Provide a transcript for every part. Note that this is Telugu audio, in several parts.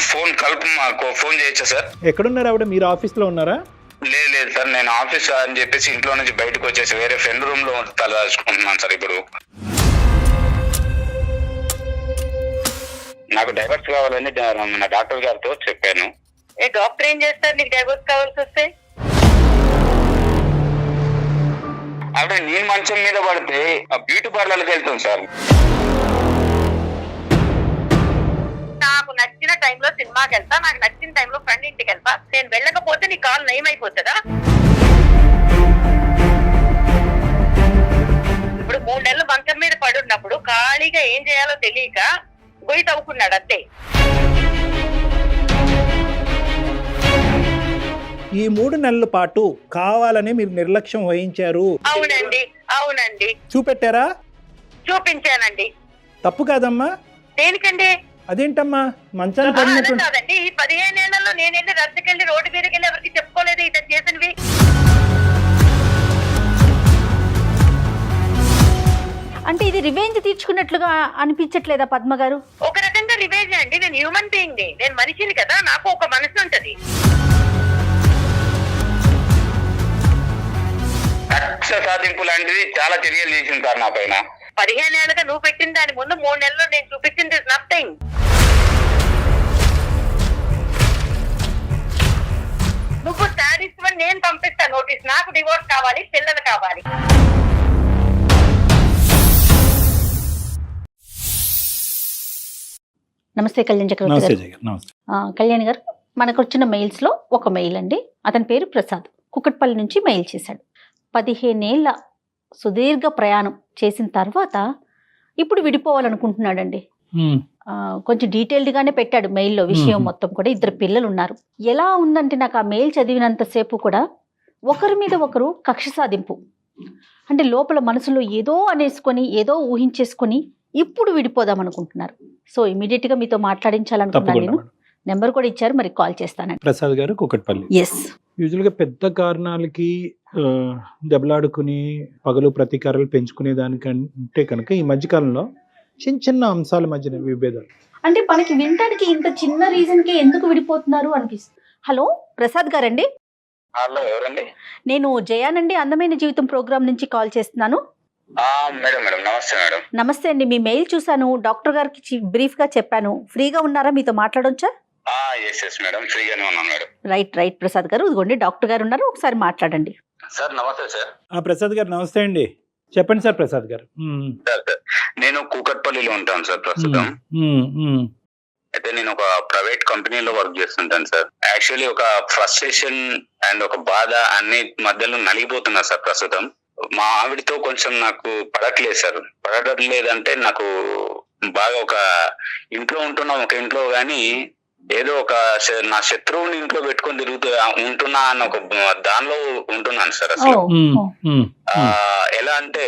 ఫోన్ కలుపు మాకు ఫోన్ చేయొచ్చా సార్? ఎక్కడున్నారు ఆవిడ? మీరు ఆఫీస్లో ఉన్నారా? లేదు సార్, నేను ఆఫీస్ అని చెప్పేసి ఇంట్లో నుంచి బయటకు వచ్చేసి వేరే ఫ్రెండ్ రూమ్ లో తలదాచుకుంటున్నాను సార్. ఇప్పుడు నాకు డైవర్స్ కావాలని నా డాక్టర్ గారితో చెప్పాను. డాక్టర్ ఏం చేస్తారు నీకు డైవర్స్ కావాల్సి వస్తే? ఆవిడ నేను మంచం మీద పడితే బ్యూటీ పార్లర్కి వెళ్తాం సార్. నాకు నచ్చిన టైంలో సినిమాకి వెళ్తా, నాకు నచ్చిన టైంలో ఫ్రెండ్ ఇంటికి వెళ్తా. నేను వెళ్ళకపోతే నీ కాల్ నయమైపోతుందా? ఇప్పుడు 3 నెలలు మంచం మీద పడున్నప్పుడు ఖాళీగా ఏం చేయాలో తెలియక గొయ్యి తవ్వుకున్నాడు అంతే. ఈ 3 నెలల పాటు కావాలని మీరు నిర్లక్ష్యం వహించారు. అవునండి చూపెట్టారా? చూపించానండి. తప్పు కాదమ్మా. దేనికండి? అదేంటమ్మా మంచాన్ని పడినట్టు? కాదండి, ఈ 15 ఏళ్లలో నేను వెళ్ళి రద్దకెళ్ళి రోడ్డు మీదకి వెళ్ళి ఎవరికి చెప్పుకోలేదు ఇతను చేసినవి. అంటే ఇది రివెంజ్ తీర్చుకున్నట్లుగా అనిపించట్లేదా పద్మ గారు? ఒక రకంగా రివేజ్ అండి. నేను హ్యూమన్ బీయింగ్, నేను మనిషిని కదా, నాకు ఒక మనసు ఉంటది. కక్ష సాధింపు లాంటిది చాలా చర్యలు చేసింది సార్ నా పైన. 15 ఏళ్ళుగా నువ్వు పెట్టిన దాని ముందు 3 నెలల్లో నేను చూపించింది నథింగ్. నువ్వు శారీస్ నేను పంపిస్తా నోటీస్. నాకు డివోర్స్ కావాలి, పిల్లలు కావాలి. నమస్తే కళ్యాణ్ చక్రవర్తి గారు. కళ్యాణ్ గారు, మనకు వచ్చిన మెయిల్స్ లో ఒక మెయిల్ అండి. అతని పేరు ప్రసాద్, కుకట్పల్లి నుంచి మెయిల్ చేశాడు. 15 ఏళ్ల సుదీర్ఘ ప్రయాణం చేసిన తర్వాత ఇప్పుడు విడిపోవాలనుకుంటున్నాడండి. కొంచెం డీటెయిల్డ్ గానే పెట్టాడు మెయిల్లో విషయం మొత్తం కూడా. 2 పిల్లలు ఉన్నారు. ఎలా ఉందంటే నాకు ఆ మెయిల్ చదివినంతసేపు కూడా ఒకరి మీద ఒకరు కక్ష సాధింపు. అంటే లోపల మనసులో ఏదో అనేసుకొని ఏదో ఊహించేసుకొని ఇప్పుడు విడిపోదాం అనుకుంటున్నారు. సో ఇమీడియట్ గా మీతో మాట్లాడించాలనుకున్నాను. నేను నెంబర్ కూడా ఇచ్చారు, మరి కాల్ చేస్తానండి. ప్రసాద్ గారు, కుకట్పల్లి. ఎస్. యూజువల్ గా పెద్ద కారణాలకి దెబ్బలాడుకుని పగలు ప్రతీకారాలు పెంచుకునే దానికంటే కనుక ఈ మధ్యకాలంలో చిన్న చిన్న అంశాల మధ్యన విభేదాలు. అంటే మనకి వినటానికి ఇంత చిన్న రీజన్ కి ఎందుకు విడిపోతున్నారు అనిపిస్తుంది. హలో ప్రసాద్ గారండి? హలో, ఎవరండి? నేను జయానండి, అందమైన జీవితం ప్రోగ్రామ్ నుంచి కాల్ చేస్తున్నాను. మేడం నమస్తే మేడం. నమస్తే అండి, మీ మెయిల్ చూసాను, డాక్టర్ గారికి బ్రీఫ్ గా చెప్పాను. ఫ్రీగా ఉన్నారా? మీతో మాట్లాడొచ్చా? ఎస్ మేడం, ఫ్రీగానే ఉన్నాను మేడం. రైట్ ప్రసాద్ గారు, ఇదిగోండి డాక్టర్ గారు ఉన్నారు, ఒకసారి మాట్లాడండి. సార్ నమస్తే సార్. ప్రసాద్ గారు నమస్తే అండి, చెప్పండి సార్. ప్రసాద్ గారు, సార్ నేను కూకట్పల్లిలో ఉంటాను సార్ ప్రస్తుతం. అయితే నేను ఒక ప్రైవేట్ కంపెనీలో వర్క్ చేస్తుంటాను సార్. యాక్చువల్లీ ఒక ఫ్రస్ట్రేషన్ అండ్ ఒక బాధ అన్ని మధ్యలో నలిగిపోతున్నా సార్ ప్రస్తుతం. మా ఆవిడతో కొంచెం నాకు పడట్లేదు సార్. పడట్లేదంటే నాకు బాగా ఒక ఇంట్లో ఉంటున్నాం, ఒక ఇంట్లో గానీ ఏదో ఒక నా శత్రువుని ఇంట్లో పెట్టుకొని ఉంటున్నా అన్న ఒక దానిలో ఉంటున్నాను సార్ అసలు. ఎలా అంటే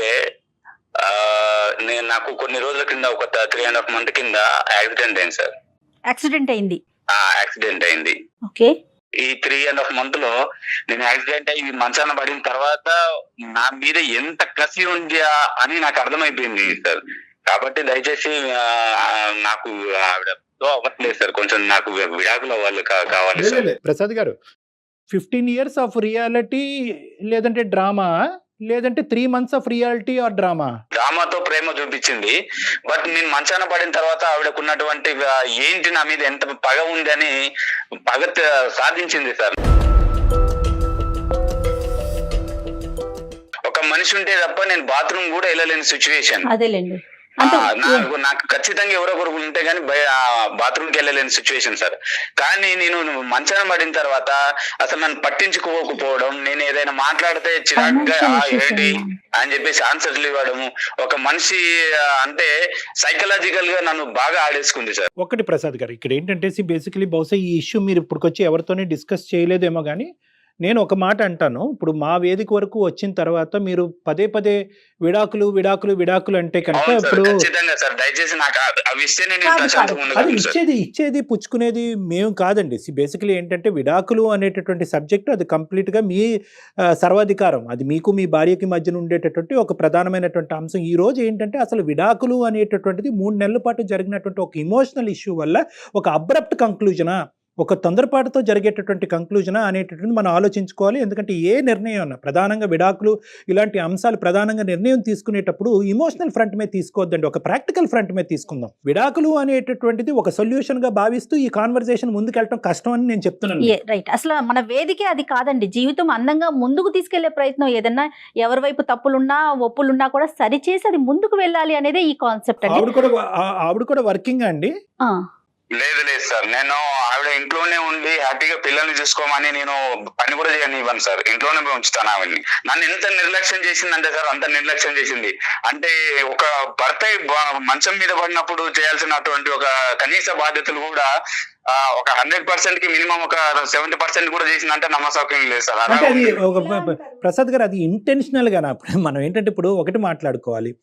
నాకు కొన్ని రోజుల కింద ఒక 3.5 months కింద యాక్సిడెంట్ అయింది సార్. యాక్సిడెంట్ అయింది. ఓకే. ఈ 3.5 months లో నేను యాక్సిడెంట్ అయ్యి మంచాన పడిన తర్వాత నా మీద ఎంత కసి ఉందా అని నాకు అర్థమైపోయింది సార్. కాబట్టి దయచేసి నాకు ఆవిడతో అవ్వట్లేదు సార్, కొంచెం నాకు విడాకుల వాళ్ళు కావాలి సార్. ప్రసాద్ గారు, 15 years ఆఫ్ రియాలిటీ లేదంటే డ్రామా, లేదంటే 3 months of reality or drama? డ్రామాతో ప్రేమ చూపించింది. బట్ నేను మంచాన పడిన తర్వాత ఆవిడకున్నటువంటి ఏంటి నా మీద ఎంత పగ ఉంది అని పగ సాధించింది సార్. ఒక మనిషి ఉంటే తప్ప నేను బాత్రూమ్ కూడా వెళ్ళలేని సిచ్యువేషన్. అదేలేండి. నాకు ఖచ్చితంగా ఎవరొకరు ఉంటే గానీ బాత్రూమ్కి వెళ్ళలేని సిచ్యువేషన్ సార్. కానీ నేను మంచాన పడిన తర్వాత అసలు నన్ను పట్టించుకోకపోవడం, నేను ఏదైనా మాట్లాడితే చిరాకుగా ఏంటి అని చెప్పేసి ఆన్సర్లు ఇవ్వడము, ఒక మనిషి అంటే సైకలాజికల్ గా నన్ను బాగా ఆడేసుకుంది సార్. ఒకటి ప్రసాద్ గారు, ఇక్కడ ఏంటంటే బేసికలీ బహుశా ఈ ఇష్యూ మీరు ఇప్పటికొచ్చి ఎవరితోనే డిస్కస్ చేయలేదేమో కానీ నేను ఒక మాట అంటాను, ఇప్పుడు మా వేదిక వరకు వచ్చిన తర్వాత మీరు పదే పదే విడాకులు విడాకులు విడాకులు అంటే కనుక అవును సార్, ఇప్పుడు ఖచ్చితంగా సార్. దయచేసి నాకు అవి ఇస్తే నేను కాదు, ప్రశాంతంగా కాదు. అది ఉండగలను సార్. ఇచ్చేది పుచ్చుకునేది మేము కాదండి. బేసికలీ ఏంటంటే విడాకులు అనేటటువంటి సబ్జెక్ట్ అది కంప్లీట్గా మీ సర్వాధికారం, అది మీకు మీ భార్యకి మధ్యన ఉండేటటువంటి ఒక ప్రధానమైనటువంటి అంశం. ఈ రోజు ఏంటంటే అసలు విడాకులు అనేటటువంటిది 3 నెలల పాటు జరిగినటువంటి ఒక ఇమోషనల్ ఇష్యూ వల్ల ఒక అబ్రప్ట్ కంక్లూజనా, ఒక తొందరపాటుతో జరిగేటటువంటి కంక్లూజనా అనేటటువంటి మనం ఆలోచించుకోవాలి. ఎందుకంటే ఏ నిర్ణయం అన్నా ప్రధానంగా విడాకులు ఇలాంటి అంశాలు ప్రధానంగా నిర్ణయం తీసుకునేటప్పుడు ఇమోషనల్ ఫ్రంట్ మీద తీసుకోవద్దండి, ఒక ప్రాక్టికల్ ఫ్రంట్ మీద తీసుకుందాం. విడాకులు అనేటటువంటిది ఒక సొల్యూషన్గా భావిస్తూ ఈ కాన్వర్జేషన్ ముందుకెళ్ళటం కష్టం అని నేను చెప్తున్నాను. రైట్. అసలు మన వేదికే అది కాదండి. జీవితం అందంగా ముందుకు తీసుకెళ్లే ప్రయత్నం, ఏదన్నా ఎవరి వైపు తప్పులున్నా ఒప్పులున్నా కూడా సరిచేసి అది ముందుకు వెళ్ళాలి అనేదే ఈ కాన్సెప్ట్ అండి. ఆవిడ కూడా వర్కింగ్ అండి. లేదు సార్, నేను ఆవిడ ఇంట్లోనే ఉండి హ్యాపీగా పిల్లల్ని చూసుకోమని నేను పని కూడా చేయనివ్వను సార్. ఇంట్లోనే ఉంచుతాను ఆవిడ్ని. నన్ను ఎంత నిర్లక్ష్యం చేసిందంటే సార్, అంత నిర్లక్ష్యం చేసింది. అంటే ఒక భర్త మంచం మీద పడినప్పుడు చేయాల్సినటువంటి ఒక కనీస బాధ్యతలు కూడా ఒక 100% కి మినిమం ఒక 70% కూడా చేసిందంటే నమ్మసౌక్యం లేదు సార్. అంటే అది ప్రసాద్ గారు అది ఇంటెన్షనల్ గా మనం ఏంటంటే ఇప్పుడు ఒకటి మాట్లాడుకోవాలి.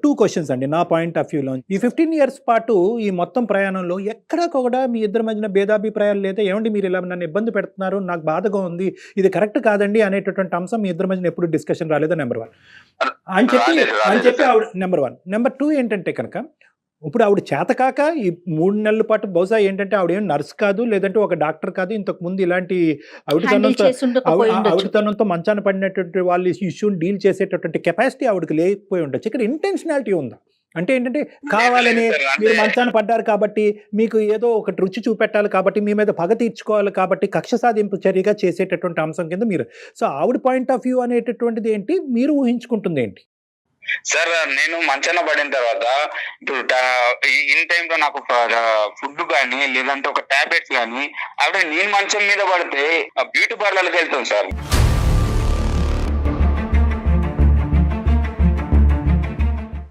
టూ క్వశ్చన్స్ అండి నా పాయింట్ ఆఫ్ వ్యూలో. ఈ 15 years పాటు ఈ మొత్తం ప్రయాణంలో ఎక్కడా కూడా మీ ఇద్దరి మధ్యన భేదాభిప్రాయాలు లేదా, ఏమండి మీరు ఇలా నన్ను ఇబ్బంది పెడుతున్నారు, నాకు బాధగా ఉంది, ఇది కరెక్ట్ కాదండి అనేటటువంటి అంశం మీ ఇద్దరి మధ్యన ఎప్పుడు డిస్కషన్ రాలేదా? నెంబర్ 1 అని చెప్పి ఆవిడ నెంబర్ 1. నెంబర్ 2 ఏంటంటే కనుక ఇప్పుడు ఆవిడ చేతకాక ఈ 3 నెలల పాటు బహుశా ఏంటంటే ఆవిడ ఏం నర్స్ కాదు, లేదంటే ఒక డాక్టర్ కాదు, ఇంతకు ముందు ఇలాంటి ఆవిడతనంతో మంచాన పడినటువంటి వాళ్ళు ఇష్యూని డీల్ చేసేటటువంటి కెపాసిటీ ఆవిడకి లేకపోయి ఉండొచ్చు. ఇక్కడ ఇంటెన్షనాలిటీ ఉందా అంటే ఏంటంటే కావాలని మీరు మంచాన పడ్డారు కాబట్టి, మీకు ఏదో ఒకటి రుచి చూపెట్టాలి కాబట్టి, మీ మీద పగ తీర్చుకోవాలి కాబట్టి కక్ష సాధింపు చర్యగా చేసేటటువంటి అంశం కింద మీరు, సో ఆవిడ పాయింట్ ఆఫ్ వ్యూ అనేటటువంటిది ఏంటి, మీరు ఊహించుకుంటుంది ఏంటి? సార్, నేను మంచాన పడిన తర్వాత ఇప్పుడు ఇన్ టైంలో నాకు ఫుడ్ కానీ లేదంటే ఒక టాబ్లెట్స్ కానీ ఆవిడ నేను మంచం మీద పడితే బ్యూటీ పార్లర్కి వెళ్తాం సార్.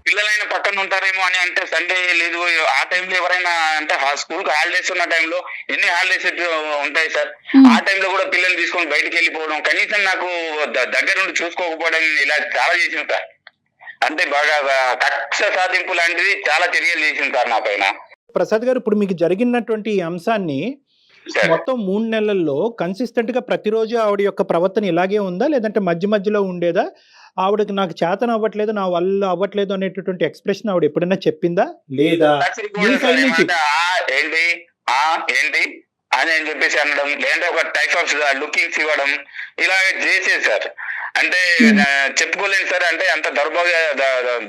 పిల్లలైన పక్కన ఉంటారేమో అని అంటే సండే లేదు ఆ టైంలో ఎవరైనా అంటే స్కూల్ కి హాలిడేస్ ఉన్న టైంలో ఎన్ని హాలిడేస్ ఉంటాయి సార్, ఆ టైంలో కూడా పిల్లల్ని తీసుకొని బయటకు వెళ్ళిపోవడం, కనీసం నాకు దగ్గర నుండి చూసుకోకపోవడం, ఇలా చాలా చేసింది సార్. అంటే బాగా కక్ష సాధింపు లాంటిది చాలా చర్యలు చేసింది సార్ నా పైన. ప్రసాద్ గారు, ఇప్పుడు మీకు జరిగినటువంటి ఈ అంశాన్ని మొత్తం 3 నెలల్లో కన్సిస్టెంట్ గా ప్రతిరోజు ఆవిడ యొక్క ప్రవర్తన ఇలాగే ఉందా, లేదంటే మధ్య మధ్యలో ఉండేదా? ఆవిడకి నాకు చేతన అవ్వట్లేదు, నా వల్ల అవ్వట్లేదు అనేటటువంటి ఎక్స్ప్రెషన్ ఆవిడ ఎప్పుడైనా చెప్పిందా లేదా? ఏంటి అని చెప్పేసి అనడం, లేదంటే ఒక టైప్ ఆఫ్ లుకింగ్స్ ఇవ్వడం, ఇలా చేసేది సార్. అంటే చెప్పుకోలేను సార్, అంటే అంత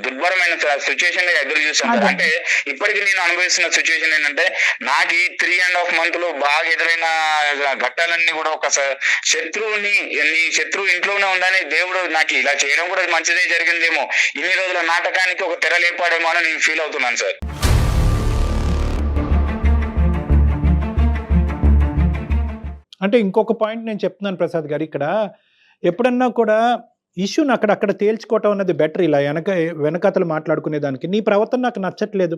దుర్భరమైన సిచ్యువేషన్ ఎదురు చూసాను సార్. అంటే ఇప్పటికి నేను అనుభవిస్తున్న సిచ్యువేషన్ ఏంటంటే, నాకు ఈ 3.5 months బాగా ఎదురైన ఘట్టాలన్నీ కూడా ఒక శత్రువుని, నీ శత్రువు ఇంట్లోనే ఉందని దేవుడు నాకు ఇలా చేయడం కూడా మంచిదే జరిగిందేమో, ఇన్ని రోజుల నాటకానికి ఒక తెర లేపాడేమో అని నేను ఫీల్ అవుతున్నాను సార్. అంటే ఇంకొక పాయింట్ నేను చెప్తున్నాను ప్రసాద్ గారు, ఇక్కడ ఎప్పుడన్నా కూడా ఇష్యూని అక్కడక్కడ తేల్చుకోవటం అన్నది బెటర్. ఇలా వెనకతలు మాట్లాడుకునే దానికి నీ ప్రవర్తన నాకు నచ్చట్లేదు,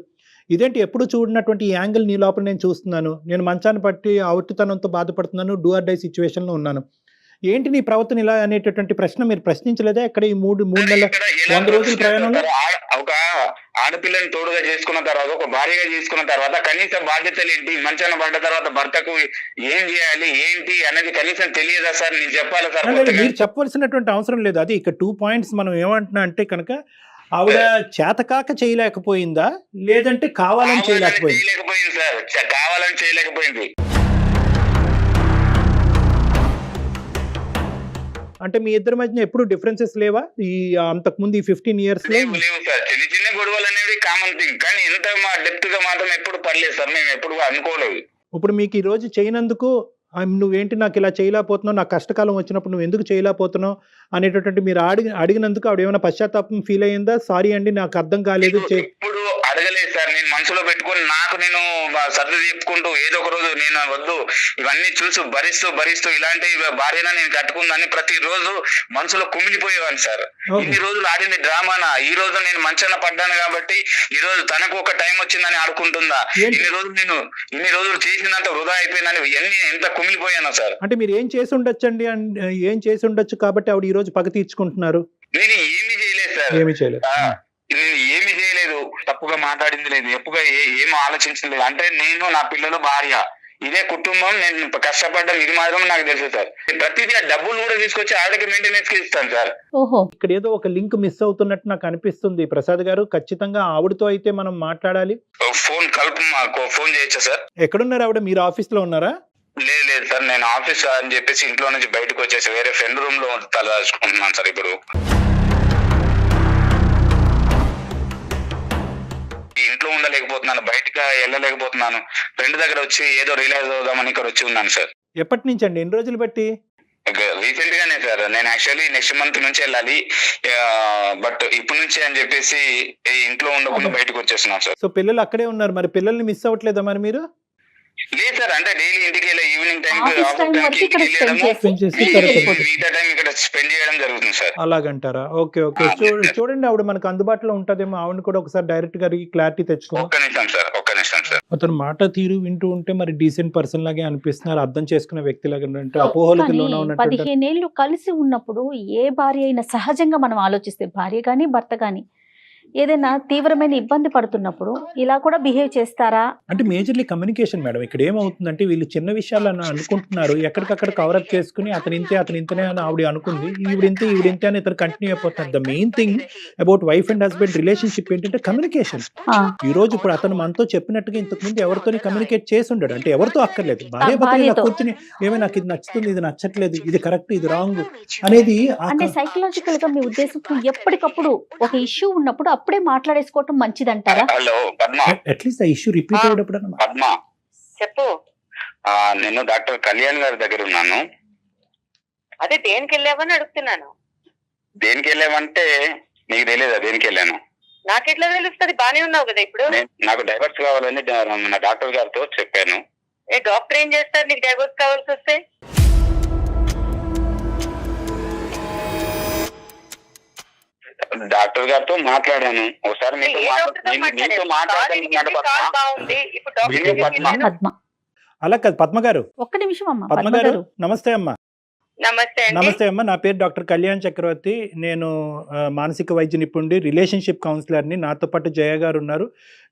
ఇదేంటి ఎప్పుడు చూడనటువంటి ఈ యాంగిల్ నీ లోపల నేను చూస్తున్నాను, నేను మంచాన్ని పట్టి అవుట్టుతనంతో బాధపడుతున్నాను, డూ ఆర్ డై సిచ్యువేషన్లో ఉన్నాను, ఏంటి నీ ప్రవర్తన ఇలా అనేటటువంటి ప్రశ్న మీరు ప్రశ్నించలేదా ఇక్కడ ఈ 3 నెలల 100 రోజుల ప్రయాణంలో? ఒక ఆడపిల్లని తోడుగా చేసుకున్న తర్వాత, ఒక భార్యగా చేసుకున్న తర్వాత కనీస బాధ్యతలు ఏంటి, మంచాన పడ్డ తర్వాత భర్తకు ఏం చేయాలి ఏంటి అనేది కనీసం తెలియదా సార్? నేను చెప్పాలి సార్? మీరు చెప్పవలసినటువంటి అవసరం లేదు. అది ఇక్కడ 2 points మనం ఏమంటున్నా అంటే కనుక, ఆవిడ చేతకాక చేయలేకపోయిందా, లేదంటే కావాలని చేయలేకపోయింది? సార్, కావాలని చేయలేకపోయింది. అంటే మీ ఇద్దరి మధ్య ఎప్పుడు డిఫరెన్సెస్ లేవా ఈ అంతకుముందు ఈ 15 years లో? లేవు సార్, చిన్న చిన్న గొడవలు అనేవి కామన్ థింగ్, కానీ ఇంత డెప్త్ గా మాత్రం ఎప్పుడు పడలేదు సార్, మేము ఎప్పుడు అనుకోలేదు. ఇప్పుడు మీకు ఈ రోజు చేయనందుకు నువ్వేంటి నాకు ఇలా చేయలేకపోతున్నావు, నాకు కష్టకాలం వచ్చినప్పుడు నువ్వు ఎందుకు చేయలేకపోతున్నావు అనేటటువంటి మీరు అడిగినందుకు ఆవిడ ఏమైనా పశ్చాత్తాపం ఫీల్ అయ్యిందా? సారీ అండి నాకు అర్థం కాలేదు. ఇప్పుడు అడగలేదు సార్, నేను మనసులో పెట్టుకుని నాకు నేను సర్దు చెప్పుకుంటూ ఏదో ఒక రోజు నేను వద్దు ఇవన్నీ చూసి భరిస్తూ ఇలాంటి భార్యన నేను కట్టుకుందని ప్రతి రోజు మనసులో కుమిలిపోయేవాడిని సార్. ఇన్ని రోజులు ఆడింది డ్రామానా, ఈ రోజు నేను మంచాన పడ్డాను కాబట్టి ఈ రోజు తనకు ఒక టైం వచ్చిందని ఆడుకుంటుందా, ఇన్ని రోజులు చేసినంత వృధా అయిపోయిందని ఎంత కుమిలిపోయాను సార్. అంటే మీరు ఏం చేసి ఉండొచ్చు కాబట్టి ఆవిడ ఈ రోజు పగ తీర్చుకుంటున్నారు? నేను ఏమి చేయలేదు సార్, నేను ఏమి చేయలేదు, తప్పుగా మాట్లాడింది లేదు, ఎప్పుగా ఏం ఆలోచించలేదు. అంటే నేను, నా పిల్లలు, భార్య, ఇదే కుటుంబం, నేను కష్టపడ్డం ఇది మాత్రం నాకు తెలుసు సార్. ప్రతిదీ డబ్బులు కూడా తీసుకొచ్చి ఆవిడకి మెయింటెనెన్స్ కి ఇస్తాను సార్. ఓహో, ఇక్కడ ఏదో ఒక లింక్ మిస్ అవుతున్నట్టు నాకు అనిపిస్తుంది ప్రసాద్ గారు. ఖచ్చితంగా ఆవిడతో అయితే మనం మాట్లాడాలి. ఫోన్ చేయొచ్చా సార్? ఎక్కడున్నారు ఆవిడ? మీరు ఆఫీస్ లో ఉన్నారా? లేదు సార్, నేను ఆఫీస్ అని చెప్పేసి ఇంట్లో నుంచి బయటకు వచ్చేసి వేరే ఫ్రెండ్ రూమ్ లో తలదాచుకుంటున్నాను సార్. ఇప్పుడు ఇంట్లో ఉండలేకపోతున్నాను, బయటకు వెళ్ళలేకపోతున్నాను. ఫ్రెండ్ దగ్గర వచ్చి ఏదో రిలాక్స్ అవుదామని ఇక్కడ వచ్చి ఉన్నాను సార్. ఎప్పటి నుంచి అండి? ఎన్ని రోజులు బట్టి? రీసెంట్ గానే సార్. నేను యాక్చువల్లీ నెక్స్ట్ మంత్ నుంచి వెళ్ళాలి, బట్ ఇప్పటి నుంచి అని చెప్పేసి ఇంట్లో ఉండకుండా బయటకు వచ్చేస్తున్నాను సార్. సో పిల్లలు అక్కడే ఉన్నారు, మరి పిల్లల్ని మిస్ అవ్వట్లేదా మరి మీరు? లేదు సార్, అంటే డైలీ ఇంటికి వెళ్ళి ఈవినింగ్ టైం మిగతా టైం ఇక్కడ స్పెండ్ చేయడం జరుగుతుంది సార్. అలాగంటారా? Okay okay. చూడండి ఆవిడ మనకు అందుబాటులో ఉంటదేమో, ఆవిడ కూడా ఒకసారి డైరెక్ట్ గా క్లారిటీ తెచ్చుకో. ఒక్క నిమిషం సార్. అతను మాట తీరు వింటూ ఉంటే మరి డీసెంట్ పర్సన్ లాగే అనిపిస్తున్నారు, అర్థం చేసుకునే వ్యక్తి లాగా. అపోహలకు లోన ఉన్నట్టు. 15 ఏళ్ళు కలిసి ఉన్నప్పుడు ఏ భార్య అయినా సహజంగా మనం ఆలోచిస్తే, భార్య కానీ భర్త కానీ ఏదైనా తీవ్రమైన ఇబ్బంది పడుతున్నప్పుడు ఇలా కూడా బిహేవ్ చేస్తారా? అంటే మేజర్లీ కమ్యూనికేషన్ మేడం. ఇక్కడ ఏమవుతుందంటే వీళ్ళు చిన్న విషయాలు అనుకుంటున్నారు, ఎక్కడికక్కడ కవరప్ చేసుకుని అతను ఇంతే అని ఆవిడ అనుకుంది, ఈవిడింతే అని ఇతను కంటిన్యూ అయిపోతున్నారు. The main thing about wife and husband relationship ఏంటంటే కమ్యూనికేషన్. ఈ రోజు ఇప్పుడు అతను మనతో చెప్పినట్టుగా ఇంతకు ముందు ఎవరితో కమ్యూనికేట్ చేసి ఉండడు, అంటే ఎవరితో అక్కర్లేదు, భార్య భర్త కూర్చుని ఏమైనా నాకు ఇది నచ్చుతుంది, ఇది నచ్చట్లేదు, ఇది కరెక్ట్, ఇది రాంగ్ అనేది. అంటే సైకలాజికల్ గా మీ ఉద్దేశం ఎప్పటికప్పుడు ఒక ఇష్యూ ఉన్నప్పుడు అప్పుడే మాట్లాడేసుకోవటం మంచిదంటారా? హలో పద్మ, అట్లీస్ట్ ఆ ఇష్యూ రిపీట్ అయ్యేటప్పుడు. పద్మ చెప్పు. నేను డాక్టర్ కళ్యాణ్ గారి దగ్గర ఉన్నాను. అదే దేనికి వెళ్ళావని అడుగుతున్నాను. దేనికి వెళ్ళావంటే నీకు తెలియదా దేనికి వెళ్ళాను? నాకెట్లా తెలుస్తుంది? బానే ఉన్నావు కదా ఇప్పుడు. నాకు డైవర్స్ కావాలని నా డాక్టర్ గారితో చెప్పాను. డాక్టర్ ఏం చేస్తారు నీకు డైవర్స్ కావాల్సి వస్తే? డాక్టర్ గారితో మాట్లాడాను ఒకసారి. అలా కాదు పద్మ గారు, ఒక్క నిమిషం అమ్మా. పద్మ గారు నమస్తే అమ్మా. నమస్తే అమ్మ, నా పేరు డాక్టర్ కళ్యాణ్ చక్రవర్తి. నేను మానసిక వైద్య నిపుణుడి, రిలేషన్షిప్ కౌన్సిలర్ని. నాతో పాటు జయ గారు ఉన్నారు.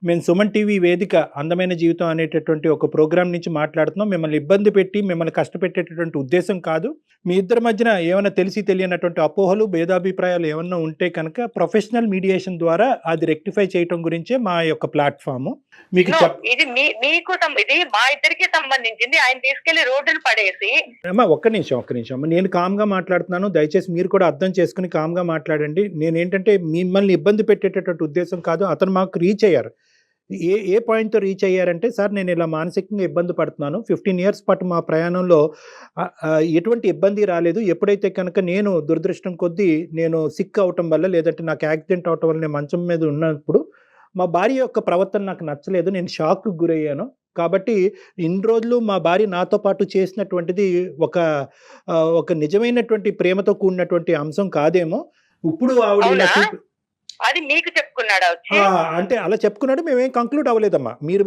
మేము సుమన్ టీవీ వేదిక అందమైన జీవితం అనేటటువంటి ఒక ప్రోగ్రామ్ నుంచి మాట్లాడుతున్నాం. మిమ్మల్ని ఇబ్బంది పెట్టి మిమ్మల్ని కష్టపెట్టేటటువంటి ఉద్దేశం కాదు. మీ ఇద్దరి మధ్యన ఏమైనా తెలియనటువంటి అపోహలు, భేదాభిప్రాయాలు ఏమన్నా ఉంటే కనుక ప్రొఫెషనల్ మీడియేషన్ ద్వారా అది రెక్టిఫై చేయటం గురించే మా యొక్క ప్లాట్ఫామ్. మీకు ఇది మా ఇద్దరికి సంబంధించింది. ఆయన తీసుకెళ్లి రోడ్డును పడేసి. అమ్మా ఒక్క నిమిషం నేను కామ్గా మాట్లాడుతున్నాను, దయచేసి మీరు కూడా అర్థం చేసుకుని కామ్గా మాట్లాడండి. నేనేంటంటే మిమ్మల్ని ఇబ్బంది పెట్టేటటువంటి ఉద్దేశం కాదు. అతను మాకు రీచ్ అయ్యారు. ఏ పాయింట్తో రీచ్ అయ్యారంటే, సార్ నేను ఇలా మానసికంగా ఇబ్బంది పడుతున్నాను, 15 years పాటు మా ప్రయాణంలో ఎటువంటి ఇబ్బంది రాలేదు. ఎప్పుడైతే కనుక నేను దురదృష్టం కొద్దీ నేను సిక్ అవటం వల్ల, లేదంటే నాకు యాక్సిడెంట్ అవటం వల్ల నేను మంచం మీద ఉన్నప్పుడు మా భార్య యొక్క ప్రవర్తన నాకు నచ్చలేదు, నేను షాక్కు గురయ్యాను. కాబట్టి ఇన్ని రోజులు మా భార్య నాతో పాటు చేసినటువంటిది ఒక నిజమైనటువంటి ప్రేమతో కూడినటువంటి అంశం కాదేమో. ఇప్పుడు ఆవిడ అది మీకు చెప్పుకున్నాడా? అంటే అలా చెప్పుకున్నాడు. మేమేం కంక్లూడ్ అవ్వలేదమ్మా. మీరు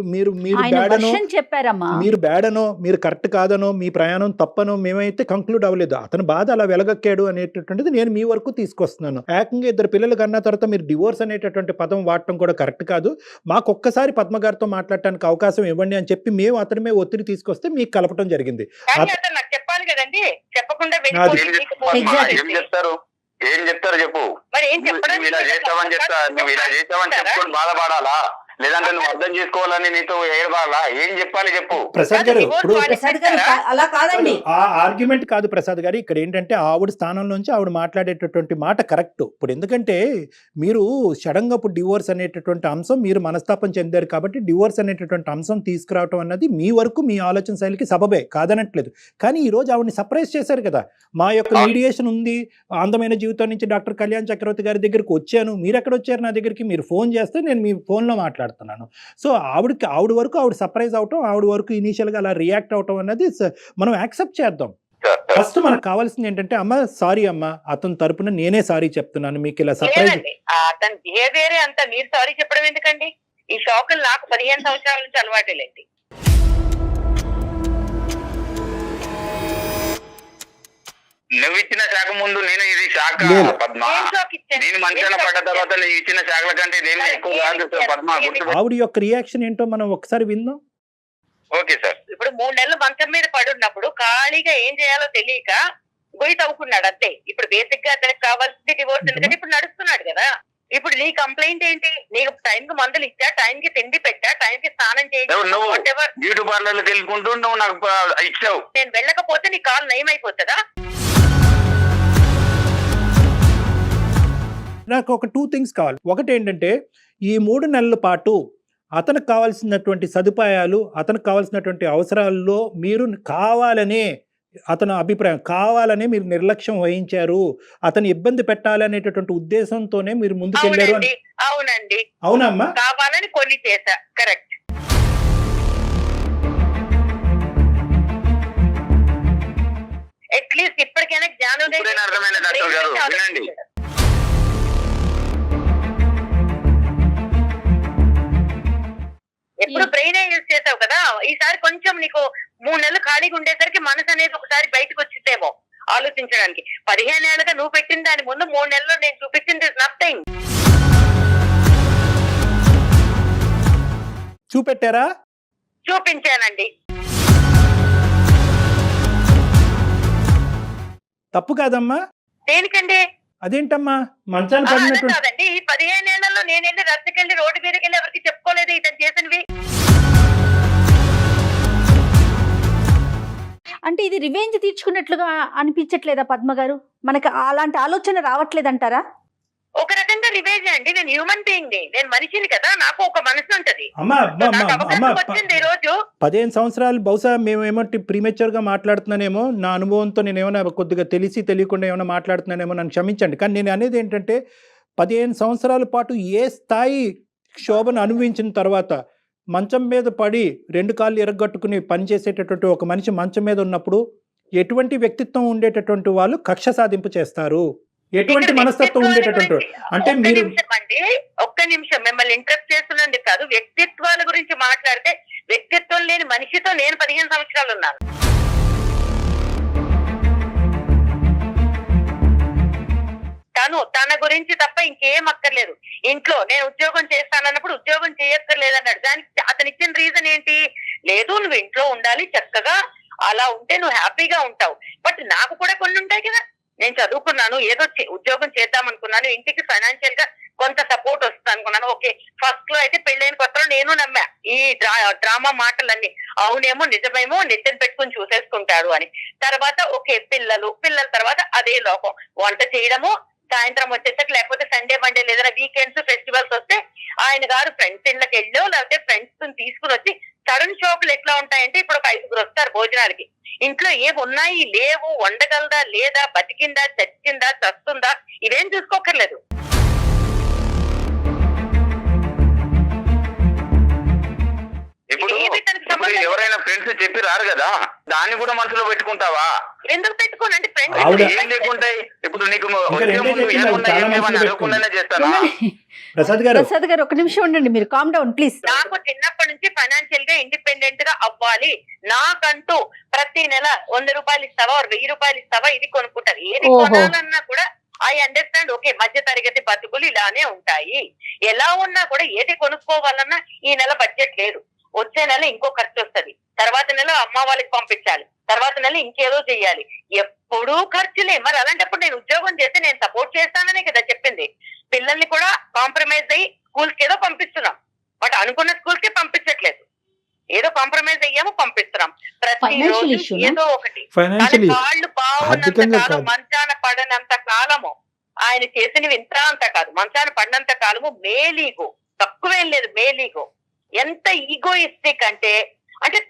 బ్యాడనో మీరు కరెక్ట్ కాదనో మీ ప్రయాణం తప్పనో మేమైతే కంక్లూడ్ అవ్వలేదు. అతను బాధ అలా వెలగక్కాడు అనేటటువంటిది నేను మీ వరకు తీసుకొస్తున్నాను. ఏకంగా 2 పిల్లలు కన్నా తర్వాత మీరు డివోర్స్ అనేటటువంటి పదం వాడటం కూడా కరెక్ట్ కాదు. మాకు ఒక్కసారి పద్మ గారితో మాట్లాడటానికి అవకాశం ఇవ్వండి అని చెప్పి మేము అతని మీద ఒత్తిడి తీసుకొస్తే మీకు కలపటం జరిగింది. చెప్పాలి కదండి, చెప్పకుండా ఏం చెప్తారు చెప్పు. నువ్వు ఇలా చేసావని చెప్పుకొని బాధపడాలా? లేదంటే నువ్వు అర్థం చేసుకోవాలని నీతో ఏడవాలా? ఏం చెప్పాలి చెప్పు. ప్రసాద్ గారు ఇప్పుడు ప్రసాద్ గారు అలా కాదండి. ఆ ఆర్గ్యుమెంట్ కాదు ప్రసాద్ గారు. ఇక్కడ ఏంటంటే ఆవిడ స్థానంలోంచి ఆవిడ మాట్లాడేటటువంటి మాట కరెక్ట్. ఇప్పుడు ఎందుకంటే మీరు సడన్గా ఇప్పుడు డివోర్స్ అనేటటువంటి అంశం మీరు మనస్తాపం చెందారు కాబట్టి డివోర్స్ అనేటటువంటి అంశం తీసుకురావటం అన్నది మీ వరకు మీ ఆలోచన శైలికి సబబే, కాదనట్లేదు. కానీ ఈ రోజు ఆవిడని సర్ప్రైజ్ చేశారు కదా. మా యొక్క మీడియేషన్ ఉంది, అందమైన జీవితం నుంచి డాక్టర్ కళ్యాణ్ చక్రవర్తి గారి దగ్గరికి వచ్చాను, మీరు ఎక్కడ వచ్చారు నా దగ్గరికి, మీరు ఫోన్ చేస్తే నేను మీ ఫోన్లో మాట్లాడుతున్నాను. సో ఆవిడ వరకు ఆవిడ సర్ప్రైజ్ అవటం, ఆవిడ వరకు ఇనీషియల్గా అలా రియాక్ట్ అవటం అన్నది మనం యాక్సెప్ట్ చేద్దాం. ఫస్ట్ మనకు కావాల్సింది ఏంటంటే అమ్మ సారీ అమ్మ, అతని తరపున నేనే సారీ చెప్తున్నాను, మీకు ఇలా సర్ప్రైజ్. అతని బిహేవియరే అంతా, మీరు సారీ చెప్పడం ఎందుకండి? ఈ షాకులు నాకు 15 సంవత్సరాల నుంచి అలవాటేలేండి. నువ్వు ఇచ్చిన శాఖ ముందు నేను ఇది శాఖ పద్మ. నేను మంచాన పడ్డ తర్వాత నువ్వు ఇచ్చిన శాఖల కంటే ఇదేమి ఎక్కువ కాదు పద్మ. ఆవిడ యొక్క రియాక్షన్ ఏంటో మనం ఒకసారి విందాం. Okay sir. ఇప్పుడు 3 నెలలు మంచం మీద పడున్నప్పుడు ఖాళీగా ఏం చేయాలో తెలియక గొయ్యి తవ్వుకున్నాడు అంతే. ఇప్పుడు బేసిక్ గా అతనికి కావాల్సింది డివోర్స్, ఎందుకంటే ఇప్పుడు నడుస్తున్నాడు కదా. ఇప్పుడు నీ కంప్లైంట్ ఏంటి? నీకు టైం కి మందులు ఇచ్చా, టైం కి తిండి పెట్టా, టైం కి స్నానం చేయించా, బ్యూటీ పార్లర్కి వెళ్ళుకుంటూ నువ్వు నాకు ఇచ్చావు. నేను వెళ్ళకపోతే నీ కాలు నయం అయిపోతుందా? నాకు ఒక 2 థింగ్స్ కావాలి. ఒకటి ఏంటంటే ఈ 3 నెలల పాటు అతనికి కావాల్సినటువంటి సదుపాయాలు, అతనికి కావాల్సినటువంటి అవసరాల్లో మీరు కావాలనే, అతని అభిప్రాయం కావాలనే మీరు నిర్లక్ష్యం వహించారు, అతను ఇబ్బంది పెట్టాలనేటటువంటి ఉద్దేశంతోనే మీరు ముందుకెళ్ళారు. అవునండి. అవునమ్మా, కావాలని కొన్ని చేశా. కరెక్ట్. అట్లీస్ట్ ఇప్పటికైనా జ్ఞానం అర్థమైన డాక్టర్ గారు వినండి. ఎప్పుడు బ్రెయిన్ యూజ్ చేసావు కదా, ఈసారి కొంచెం నీకు 3 నెలలు ఖాళీగా ఉండేసరికి మనసు అనేది ఒకసారి బయటకు వచ్చిందేమో ఆలోచించడానికి. 15 ఏళ్ళుగా నువ్వు పెట్టిన దాని ముందు 3 నెలల్లో నేను చూపించింది నథింగ్. చూపెట్టారా? చూపించానండి. తప్పు కాదమ్మా. దేనికండి? అదేంటమ్మా మంచాన్ని పడినట్టు కాదండి. ఈ 15 ఏళ్లలో నేను వెళ్ళి రచ్చకెళ్ళి రోడ్డు మీదకి వెళ్ళి ఎవరికి చెప్పుకోలేదు ఇతను చేసినవి. అంటే ఇది రివెంజ్ తీర్చుకున్నట్లుగా అనిపించట్లేదా పద్మ గారు? మనకి అలాంటి ఆలోచన రావట్లేదంటారా? ఒక రకంగా రివేజ్ అండి. నేను హ్యూమన్ బీయింగ్ ని, నేను మనిషిని కదా, నాకు ఒక మనసు ఉంటది. వచ్చింది ఈ రోజు 15 సంవత్సరాలు బహుశా మేమేమో ప్రీమెచ్యూర్ గా మాట్లాడుతున్నానేమో, నా అనుభవంతో నేను ఏమైనా కొద్దిగా తెలిసి తెలియకుండా ఏమైనా మాట్లాడుతున్నానేమో, నన్ను క్షమించండి. కానీ నేను అనేది ఏంటంటే 15 సంవత్సరాల పాటు ఏ స్థాయి క్షోభను అనుభవించిన తర్వాత మంచం మీద పడి 2 కాళ్ళు ఎరగొట్టుకుని పనిచేసేటటువంటి ఒక మనిషి మంచం మీద ఉన్నప్పుడు ఎటువంటి వ్యక్తిత్వం ఉండేటటువంటి వాళ్ళు కక్ష సాధింపు చేస్తారు, ఎటువంటి మనస్తత్వం ఉండేటటువంటి అంటే మీరు ఒక్క నిమిషం మిమ్మల్ని ఇంటరప్ట్ చేస్తున్నందుకు కాదు, వ్యక్తిత్వాల గురించి మాట్లాడితే వ్యక్తిత్వం లేని మనిషితో నేను 15 సంవత్సరాలు ఉన్నాను. తన గురించి తప్ప ఇంకేం అక్కర్లేదు. ఇంట్లో నేను ఉద్యోగం చేస్తానన్నప్పుడు ఉద్యోగం చేయక్కర్లేదన్నాడు. దానికి అతను ఇచ్చిన రీజన్ ఏంటి? లేదు నువ్వు ఇంట్లో ఉండాలి చక్కగా, అలా ఉంటే నువ్వు హ్యాపీగా ఉంటావు. బట్ నాకు కూడా కొన్ని ఉంటాయి కదా, నేను చదువుకున్నాను, ఏదో ఉద్యోగం చేద్దాం అనుకున్నాను, ఇంటికి ఫైనాన్షియల్ గా కొంత సపోర్ట్ వస్తుంది అనుకున్నాను. ఓకే, ఫస్ట్ లో అయితే పెళ్ళైన కొత్తలో నేను నమ్మా ఈ డ్రామా మాటలన్నీ అవునేమో నిజమేమో నెత్తిన పెట్టుకుని చూసేసుకుంటాడు అని. తర్వాత ఓకే పిల్లల తర్వాత అదే లోకం, వంట చేయడము, సాయంత్రం వచ్చేసరికి లేకపోతే సండే మండే లేదా వీకెండ్స్ ఫెస్టివల్స్ వస్తే ఆయన గారు ఫ్రెండ్స్ ఇళ్ళకి వెళ్ళో లేకపోతే ఫ్రెండ్స్ తీసుకుని వచ్చి సడన్ షాకులు ఎట్లా ఉంటాయంటే ఇప్పుడు ఒక 5గురు వస్తారు భోజనాలకి, ఇంట్లో ఏవి ఉన్నాయి లేవు, వండగలదా లేదా, బతికిందా చచ్చిందా చస్తుందా ఇవేం చూసుకోకర్లేదు. ఇప్పుడు ఎవరైనా ఫ్రెండ్స్ చెప్పి రారు కదా, దాన్ని కూడా మనసులో పెట్టుకుంటావా? ఎందుకు పెట్టుకోనండి? ఫ్రెండ్స్ ఏం లేకుంటాయి. ఇప్పుడు నీకు చేస్తానా? ప్రసాద్ గారు ఒక నిమిషం ఉండండి, మీరు కామ్ డౌన్ ప్లీజ్. నాకు చిన్నప్పటి నుంచి ఫైనాన్షియల్ గా ఇండిపెండెంట్ గా అవ్వాలి, నాకంటూ ప్రతి నెల 100 రూపాయలు ఇస్తావా 1000 రూపాయలు ఇస్తావా ఇది కొనుక్కుంటారు. ఏది కొనాలన్నా కూడా ఐ అండర్స్టాండ్. ఓకే, మధ్య తరగతి బతుకులు ఇలానే ఉంటాయి, ఎలా ఉన్నా కూడా ఏది కొనుక్కోవాలన్నా ఈ నెల బడ్జెట్ లేదు, వచ్చే నెల ఇంకో ఖర్చు వస్తుంది, తర్వాత నెల అమ్మ వాళ్ళకి పంపించాలి, తర్వాత నెల ఇంకేదో చెయ్యాలి, ఎప్పుడూ ఖర్చులే. మరి అలాంటప్పుడు నేను ఉద్యోగం చేస్తే నేను సపోర్ట్ చేస్తాననే కదా చెప్పింది. పిల్లల్ని కూడా కాంప్రమైజ్ అయ్యి స్కూల్కి ఏదో పంపిస్తున్నాం, బట్ అనుకున్న స్కూల్ కి పంపించట్లేదు. ఏదో కాంప్రమైజ్ అయ్యాము, పంపిస్తున్నాం. ప్రతి Financial రోజు issue నా? ఏదో ఒకటి. ఫైనాన్షియలీ వాళ్ళు బాగున్నంత ఆర్థికంగా కాలం, కాదు. మంచాన పడనంత కాలము ఆయన చేసినవి ఇంత అంత కాదు, మంచాన పడినంత కాలము మేలీగో, తక్కువేం లేదు మేలీగో. ఎంత ఈగోయిస్టిక్ అంటే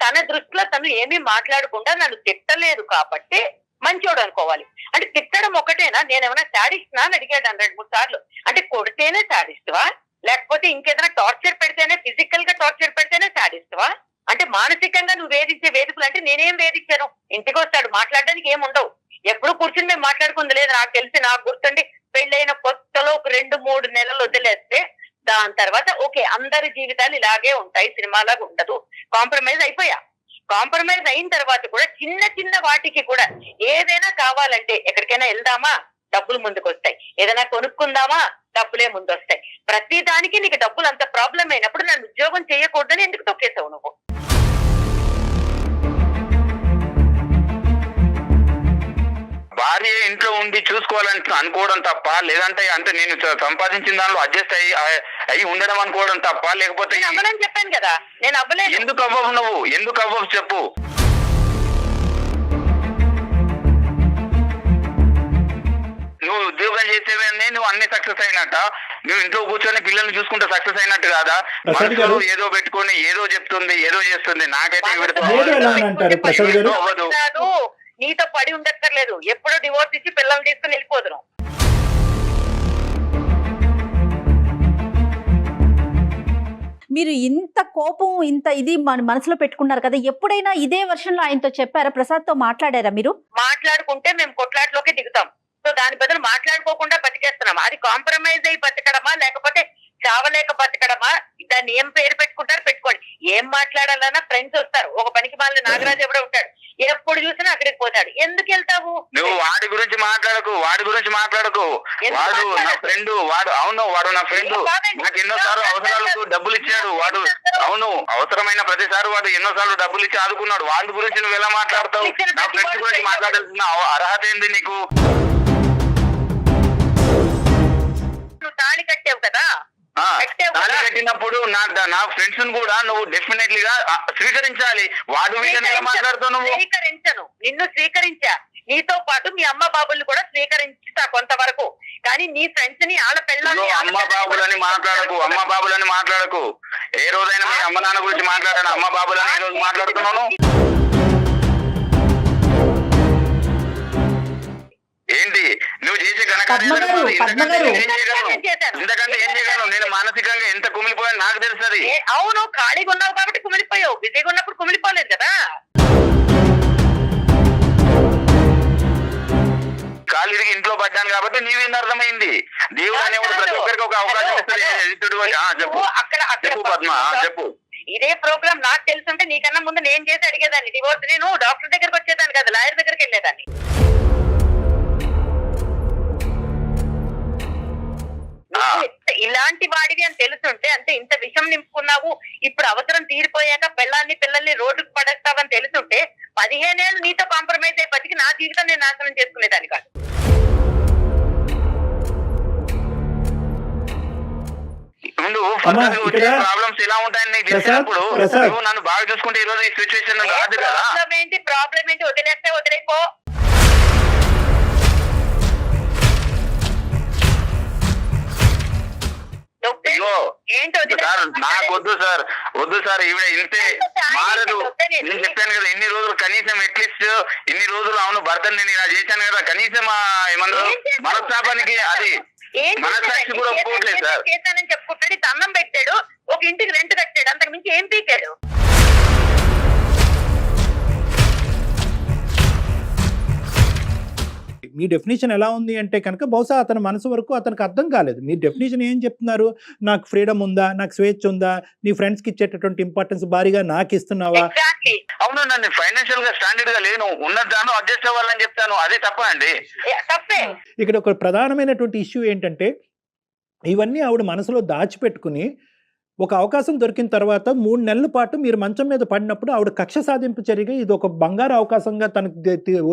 తన దృష్టిలో తను ఏమీ మాట్లాడకుండా నన్ను తిట్టలేదు కాబట్టి మంచోడు అనుకోవాలి. అంటే తిట్టడం ఒకటేనా? నేనేమైనా శాడిస్ట్నా అని అడిగాడు 2-3 సార్లు. అంటే కొడితేనే శాడిస్ట్వా, లేకపోతే ఇంకేదైనా టార్చర్ పెడితేనే, ఫిజికల్ గా టార్చర్ పెడితేనే శాడిస్ట్వా? అంటే మానసికంగా నువ్వు వేధించే వేదికలు అంటే నేనేం వేధించాను? ఇంటికి వస్తాడు, మాట్లాడడానికి ఏముండవు. ఎప్పుడు కూర్చుని మేము మాట్లాడుకుంది లేదు. నాకు తెలిసి, నాకు గుర్తుండి పెళ్ళైన కొత్తలో ఒక 2-3 నెలలు వదిలేస్తే దాని తర్వాత ఓకే అందరి జీవితాలు ఇలాగే ఉంటాయి, సినిమాలాగా ఉండదు, కాంప్రమైజ్ అయిపోయా. కాంప్రమైజ్ అయిన తర్వాత కూడా చిన్న చిన్న వాటికి కూడా ఏదైనా కావాలంటే ఎక్కడికైనా వెళ్దామా, డబ్బులు ముందుకు వస్తాయి. ఏదైనా కొనుక్కుందామా, డబ్బులే ముందు వస్తాయి. ప్రతి దానికి నీకు డబ్బులు అంత ప్రాబ్లం అయినప్పుడు నన్ను ఉద్యోగం చేయకూడదని ఎందుకు తొక్కేసావు నువ్వు? భార్య ఇంట్లో ఉండి చూసుకోవాలని అనుకోవడం తప్ప, లేదంటే అంటే నేను సంపాదించిన దానిలో అడ్జస్ట్ అయ్యి ఉండడం అనుకోవడం తప్ప, లేకపోతే నేను అవ్వనని చెప్పాను కదా, నేను అవ్వలేదు. ఎందుకు అవ్వవు నువ్వు? ఎందుకు అవ్వవు చెప్పు. నువ్వు ఉద్యోగం చేసేవన్నీ నువ్వు అన్ని సక్సెస్ అయినట్ట, నువ్వు ఇంట్లో కూర్చొని పిల్లల్ని చూసుకుంటే సక్సెస్ అయినట్టు కాదా? మనసులో ఏదో పెట్టుకొని ఏదో చెప్తుంది, ఏదో చేస్తుంది. నాకైతే అవ్వదు. నీతో పడి ఉండక్కర్లేదు, ఎప్పుడో డివోర్స్ ఇచ్చి పిల్లల్ని తీసుకుని వెళ్ళిపోదును. మీరు ఇంత కోపం, ఇంత ఇది మన మనసులో పెట్టుకున్నారు కదా, ఎప్పుడైనా ఇదే వర్షన్లో ఆయనతో చెప్పారా? ప్రసాద్ తో మాట్లాడారా మీరు? మాట్లాడుకుంటే మేము కొట్లాట్లోకి దిగుతాం. సో దాని బదులు మాట్లాడుకోకుండా బతికేస్తున్నాం. అది కాంప్రమైజ్ అయ్యి బతకడమా, లేకపోతే చావలేక బతకడమా? దాన్ని ఏం పేరు పెట్టుకుంటారు పెట్టుకోండి. ఏం మాట్లాడాలన్నా ఫ్రెండ్స్ వస్తారు. ఒక పనికి మాలిన నాగరాజు ఎవడో ఉంటాడు, ఎప్పుడు చూసినా అక్కడికి పోతాడు. ఎందుకు వెళ్తావు నువ్వు? వాడి గురించి మాట్లాడకు, వాడి గురించి మాట్లాడకు. వాడు నా ఫ్రెండ్, వాడు అవును, వాడు నా ఫ్రెండ్. నాకు ఎన్నోసార్లు అవసరాలకు డబ్బులు ఇచ్చాడు వాడు. అవును, అవసరమైన ప్రతిసారి వాడు ఎన్నోసార్లు డబ్బులు ఇచ్చి ఆదుకున్నాడు. వాడి గురించి నువ్వు ఎలా మాట్లాడతావు? నా ఫ్రెండ్స్ గురించి మాట్లాడాల్సిన అర్హత ఏంది నీకు? నువ్వు తాళి కట్టావు కదా, తాళి కట్టినప్పుడు నా ఫ్రెండ్స్ కూడా నువ్వు డెఫినెట్లీ గా స్వీకరించాలి. వాడు విషయంలో ఎలా మాట్లాడుతావు నువ్వు? స్వీకరించను, నిన్ను స్వీకరించా. నీతో పాటు మీ అమ్మ బాబుల్ని కూడా స్వీకరించా కొంతవరకు. కానీ నీ ఫ్రెండ్స్ ని, ఆళ్ళ పిల్లల్ని అమ్మ బాబులని మాట్లాడకు, అమ్మ బాబులని మాట్లాడకు. ఏ రోజైనా మీ అమ్మ నాన్న గురించి మాట్లాడాను? అమ్మ బాబులని ఈ రోజు మాట్లాడుతున్నాను. ఏంటి నువ్వు చేసే ఘనకార్యాలు? ఇంతకంటే ఏం చేయగలను? నేను మానసికంగా ఎంత కుమిలిపోయాను నాకు తెలుస్తుంది. అవును, ఖాళీగా ఉన్నావు కాబట్టి కుమిలిపోయావు. బిజీగా ఉన్నప్పుడు కుమిలిపోలేదు కదా. కాలు ఇరిగి ఇంట్లో పడ్డాను కాబట్టి నీవేంది అర్థమైంది? దేవుడు అనేవాడు ప్రతి ఒక్కరికి ఒక అవకాశం ఇస్తాడు. చెప్పు చెప్పు పద్మ, చెప్పు. ఇదే ప్రోగ్రామ్ నాకు తెలుసుంటే నీకన్నా ముందు నేను చేసి అడిగేదాన్ని డివోర్స్. నేను డాక్టర్ దగ్గరకు వచ్చేదాన్ని కదా, లాయర్ దగ్గరికి వెళ్ళేదాన్ని. ఇలాంటి వాడివి అని తెలుసుంటే, అంటే ఇంత విషం నింపుకున్నావు, ఇప్పుడు అవసరం తీరిపోయాక పిల్లల్ని రోడ్డుకు పడేస్తావని తెలుసుంటే 15 ఏళ్ళు నీతో కాంప్రమైజ్ అయ్యి బతికి నా జీవితం నేను నాశనం చేసుకునేదాన్ని కాదు. ప్రాబ్లమ్స్ ఎలా ఉంటాయని నీకు తెలిసినప్పుడు నువ్వు నన్ను బాగా చూసుకుంటే ఈ రోజు ఈ సిచ్యువేషన్ రాదు కదా. ప్రాబ్లం ఏంటి? వదిలేస్తే వదిలేపో. నాకు వద్దు సార్, వద్దు సార్. ఈవిడ ఇంతే మారదు. నేను చెప్పాను కదా ఇన్ని రోజులు, కనీసం అట్లీస్ట్ ఇన్ని రోజులు అవును భర్తని నేను ఇలా చేశాను కదా, కనీసం ఏమన్నారు మనస్తాపానికి అది మనసాక్షి కూడా ఒప్పుకోవట్లేదు సార్. చేశానని చెప్పుకుంటాడు, దండం పెట్టాడు, ఒక ఇంటికి రెంట్ కట్టాడు, అంతకు మించి ఏం పీకాడు? మీ డెఫినేషన్ ఎలా ఉంది అంటే కనుక బహుశా అతని మనసు వరకు అతనికి అర్థం కాలేదు. మీ డెఫినేషన్ ఏం చెప్తున్నారు? నాకు ఫ్రీడమ్ ఉందా, నాకు స్వేచ్ఛ ఉందా, నీ ఫ్రెండ్స్ కి ఇచ్చేటటువంటి ఇంపార్టెన్స్ భారీగా నాకు ఇస్తున్నావా? అవును, నన్ను ఫైనాన్షియల్ గా స్టాండర్డ్ గా లేను, ఉన్నదాను అడ్జస్ట్ అవ్వాలని చెప్తాను. అదే తప్ప అండి? తప్పే. ఇక్కడ ఒక ప్రధానమైనటువంటి ఇష్యూ ఏంటంటే ఇవన్నీ ఆవిడ మనసులో దాచిపెట్టుకుని ఒక అవకాశం దొరికిన తర్వాత 3 నెలల పాటు మీరు మంచం మీద పడినప్పుడు ఆవిడ కక్ష సాధింపు చర్యగా ఇది ఒక బంగారు అవకాశంగా తనకు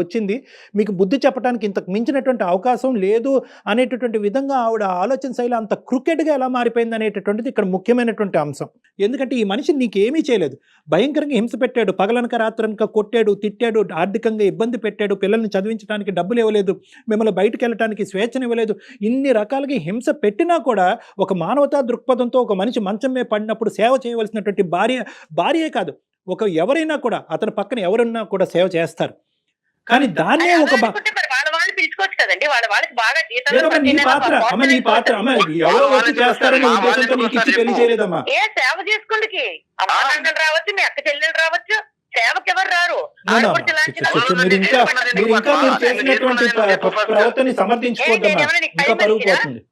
వచ్చింది, మీకు బుద్ధి చెప్పడానికి ఇంతకు మించినటువంటి అవకాశం లేదు అనేటటువంటి విధంగా ఆవిడ ఆలోచన శైలి అంత క్రికెట్గా ఎలా మారిపోయింది అనేటటువంటిది ఇక్కడ ముఖ్యమైనటువంటి అంశం. ఎందుకంటే ఈ మనిషి నీకేమీ చేయలేదు, భయంకరంగా హింస పెట్టాడు, పగలనక రాత్రనక కొట్టాడు, తిట్టాడు, ఆర్థికంగా ఇబ్బంది పెట్టాడు, పిల్లల్ని చదివించడానికి డబ్బులు ఇవ్వలేదు, మిమ్మల్ని బయటకు వెళ్ళడానికి స్వేచ్ఛనివ్వలేదు, ఇన్ని రకాలుగా హింస పెట్టినా కూడా ఒక మానవతా దృక్పథంతో ఒక మనిషి మంచం మీద పడినప్పుడు సేవ చేయవలసినటువంటి భార్యే కాదు, ఒక ఎవరైనా కూడా అతని పక్కన ఎవరున్నా కూడా సేవ చేస్తారు. కానీ దాన్నే ఒక వాళ్ళు పిలుచుకోవచ్చు కదండి, వాళ్ళకి బాగా నీ పాత్ర ఎవరో వచ్చి చేస్తారనే ఉద్దేశంతో నీకు ఇచ్చి పెళ్లి చేయలేదమ్మా. ఏ సేవ చేసుకుందుకి అమ్మ రావచ్చు, మీ అక్క చెల్లెలు రావచ్చు, సేవకి ఎవరు రారు. మీరు చేసినటువంటి ప్రవర్తన సమర్థించుకోవద్దమ్మా, ఇంకా పరుగు పోతుంది.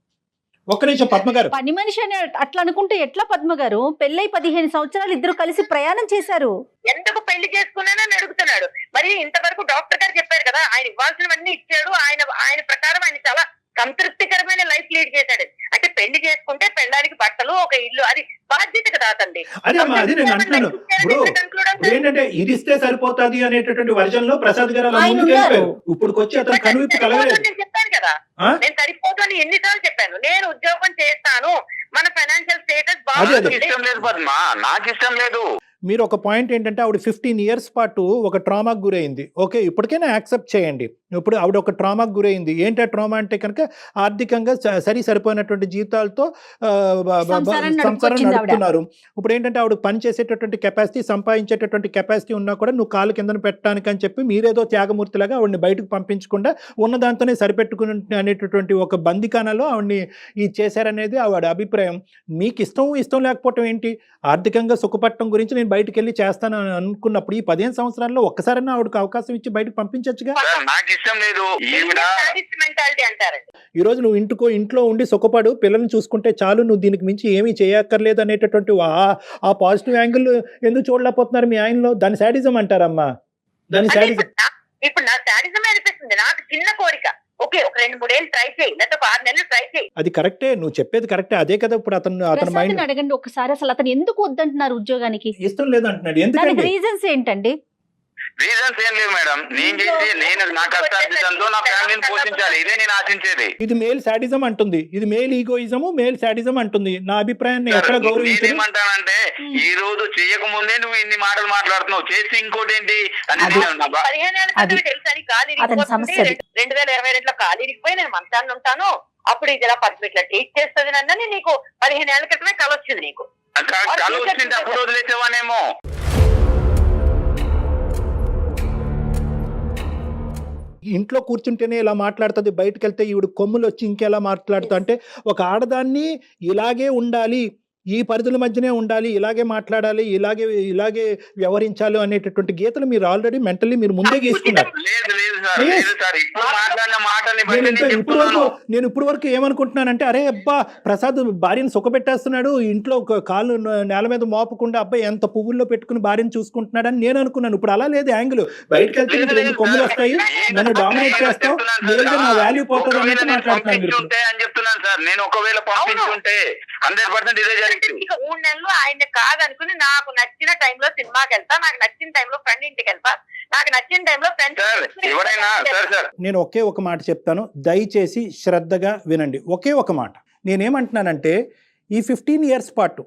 ఒక్క నిమిషం పద్మ గారు, పని మనిషి అని అట్లా అనుకుంటే ఎట్లా పద్మ గారు? పెళ్ళై 15 సంవత్సరాలు ఇద్దరు కలిసి ప్రయాణం చేశారు, ఎందుకు పెళ్లి చేసుకున్నానని అడుగుతున్నాడు. మరి ఇంతవరకు డాక్టర్ గారు చెప్పారు కదా, ఆయన ఇవ్వాల్సినవన్నీ ఇచ్చాడు, ఆయన ప్రకారం ఆయన చాలా సంతృప్తికరమైన లైఫ్ లీడ్ చేశాడు. అంటే పెళ్లి చేసుకుంటే పెళ్ళడానికి బట్టలు, ఒక ఇల్లు, అది బాధ్యత కదా అతండి. అదే నేను అంటున్నాను. ఏంటంటే ఇది ఇస్తే సరిపోతుంది అనేటటువంటి వర్జన్ లో ప్రసాద్ గారు ఇప్పుడు వచ్చి అతను కనువిప్పు కలగలేదు. నేను చెప్పాను కదా, నేను సరిపోతుంది ఎన్నిసార్లు చెప్పాను. నేను ఉద్యోగం చేస్తాను, మన ఫైనాన్షియల్ స్టేటస్ బాగుంది. నాకు ఇష్టం లేదు. మీరు ఒక పాయింట్ ఏంటంటే ఆవిడ 15 years పాటు ఒక ట్రామాకు గురైంది. ఓకే, ఇప్పటికైనా యాక్సెప్ట్ చేయండి. ఇప్పుడు ఆవిడ ఒక ట్రామాకు గురైంది. ఏంటి ఆ ట్రామా అంటే కనుక ఆర్థికంగా సరిపోయినటువంటి జీతాలతో సంసారం నడుపుతున్నారు. ఇప్పుడు ఏంటంటే ఆవిడ పని చేసేటటువంటి కెపాసిటీ, సంపాదించేటటువంటి కెపాసిటీ ఉన్నా కూడా నువ్వు కాలు కిందన పెట్టడానికి అని చెప్పి మీరేదో త్యాగమూర్తిలాగా ఆవిడని బయటకు పంపించకుండా ఉన్న దాంతోనే సరిపెట్టుకుని అనేటటువంటి ఒక బందికానలో ఆవిడని ఇది చేశారనేది ఆవిడ అభిప్రాయం. మీకు ఇష్టం లేకపోవటం ఏంటి? ఆర్థికంగా సుఖపట్టడం గురించి నేను బయటకు వెళ్ళి చేస్తాను అనుకున్నప్పుడు ఈ 15 సంవత్సరాల్లో ఒక్కసారైనా ఆవిడకి అవకాశం ఇచ్చి బయటకు పంపించచ్చుగా. ఈ రోజు నువ్వు ఇంట్లో ఉండి సుఖపడు, పిల్లల్ని చూసుకుంటే చాలు, నువ్వు దీనికి మించి ఏమీ చేయక్కర్లేదు అనేటటువంటి ఆ పాజిటివ్ యాంగిల్ ఎందుకు చూడలేకపోతున్నారు మీ ఆయనలో? దాని శాడిజం అంటారమ్మా, దాని శాడిజం. ఇప్పుడు నా శాడిజం అనిపిస్తుంది, నాకు చిన్న కోరిక. ఓకే, ఒక 2-3 ఏళ్ళు ట్రై చేయి, లేదా ఒక 6 నెలలు ట్రై చేయి. అది కరెక్టే, నువ్వు చెప్పేది కరెక్టే. అదే కదా ఇప్పుడు అతని మైండ్. అడగండి ఒకసారి, అసలు అతను ఎందుకు వద్దంటున్నారు ఉద్యోగానికి? ఇష్టం లేదంటున్నాడు. ఎందుకంటే రీజన్స్ ఏంటండి? రీజన్స్ ఏం లేదు మేడం, నేను నా కష్టార్జితంతో నా ఫ్యామిలీని పోషించాలి, ఇదే నేను ఆశించేది. ఇది మేల్ శాడిజం అంటుంది, ఇది మేల్ ఈగోయిజము, మేల్ శాడిజం అంటుంది. నా అభిప్రాయాన్ని ఎక్కడ గౌరవించాలి? ఏమంటానంటే ఈ రోజు చేయక ముందే నువ్వు ఇన్ని మాటలు మాట్లాడుతున్నావు, చేసి ఇంకోటి ఏంటి అని. 15 ఏళ్ళ తెలుసని ఖాళీ 2022లో ఖాళీ ఇరిగిపోయి నేను మంచాన్ని ఉంటాను, అప్పుడు ఇది ఇలా ఇట్లా ట్రీట్ చేస్తుంది నన్ను. నీకు 15 ఏళ్ల క్రితమే కళ వచ్చింది. నీకు కళ వచ్చింది, అప్పుడు వదిలేసేవానేమో. ఇంట్లో కూర్చుంటేనే ఇలా మాట్లాడుతుంది, బయటకు వెళ్తే ఈవిడ కొమ్ములు వచ్చి ఇంకెలా మాట్లాడుతా అంటే ఒక ఆడదాన్ని ఇలాగే ఉండాలి, ఈ పరిధుల మధ్యనే ఉండాలి, ఇలాగే మాట్లాడాలి, ఇలాగే వ్యవహరించాలి అనేటటువంటి గీతలు మీరు ఆల్రెడీ మెంటల్లీ మీరు ముందే గీసుకున్నారు. నేను ఇప్పుడు వరకు ఏమనుకుంటున్నానంటే, అరే అబ్బా ప్రసాద్ భార్యను సుఖపెట్టేస్తున్నాడు, ఇంట్లో కాళ్ళు నేల మీద మోపకుండా అబ్బాయి ఎంత పువ్వుల్లో పెట్టుకుని భార్యను చూసుకుంటున్నాడు అని నేను అనుకున్నాను. ఇప్పుడు అలా లేదు యాంగిల్. బయటకు వెళ్తే 2 కొమ్ములు వస్తాయి, నన్ను డామినేట్ చేస్తావు, లేదా నా వాల్యూ పోతుంది అనేది మాట్లాడుతున్నాను. నేను ఒకవేళ పంపించుంటే 100% ఇదే జరిగింది. 3 నెలలు ఆయన కాదనుకుని నాకు నచ్చిన టైంలో సినిమాకి వెళ్తా, నాకు నచ్చిన టైంలో ఫ్రెండ్ ఇంటికి వెళ్తా, నాకు నచ్చిన టైంలో ఫ్రెండ్స్. నేను ఒకే ఒక మాట చెప్తాను, దయచేసి శ్రద్ధగా వినండి. ఒకే ఒక మాట నేనేమంటున్నానంటే, ఈ 15 years పాటు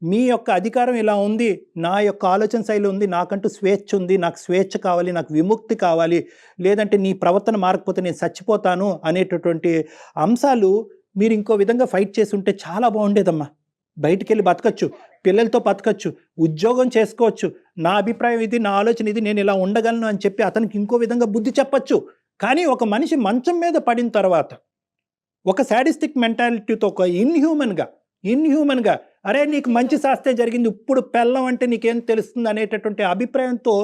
మీ యొక్క అధికారం ఇలా ఉంది, నా యొక్క ఆలోచన శైలి ఉంది, నాకంటూ స్వేచ్ఛ ఉంది, నాకు స్వేచ్ఛ కావాలి, నాకు విముక్తి కావాలి, లేదంటే నీ ప్రవర్తన మారకపోతే నేను చచ్చిపోతాను అనేటటువంటి అంశాలు మీరు ఇంకో విధంగా ఫైట్ చేసి ఉంటే చాలా బాగుండేదమ్మా. బయటికి వెళ్ళి బతకచ్చు, పిల్లలతో బతకచ్చు, ఉద్యోగం చేసుకోవచ్చు, నా అభిప్రాయం ఇది, నా ఆలోచన ఇది, నేను ఇలా ఉండగలను అని చెప్పి అతనికి ఇంకో విధంగా బుద్ధి చెప్పచ్చు. కానీ ఒక మనిషి మంచం మీద పడిన తర్వాత ఒక శాడిస్టిక్ మెంటాలిటీతో, ఒక ఇన్హ్యూమన్గా అరే నీకు మంచి శాస్త్రే జరిగింది, ఇప్పుడు పెళ్ళం అంటే నీకేం తెలుస్తుంది అనేటటువంటి అభిప్రాయంతో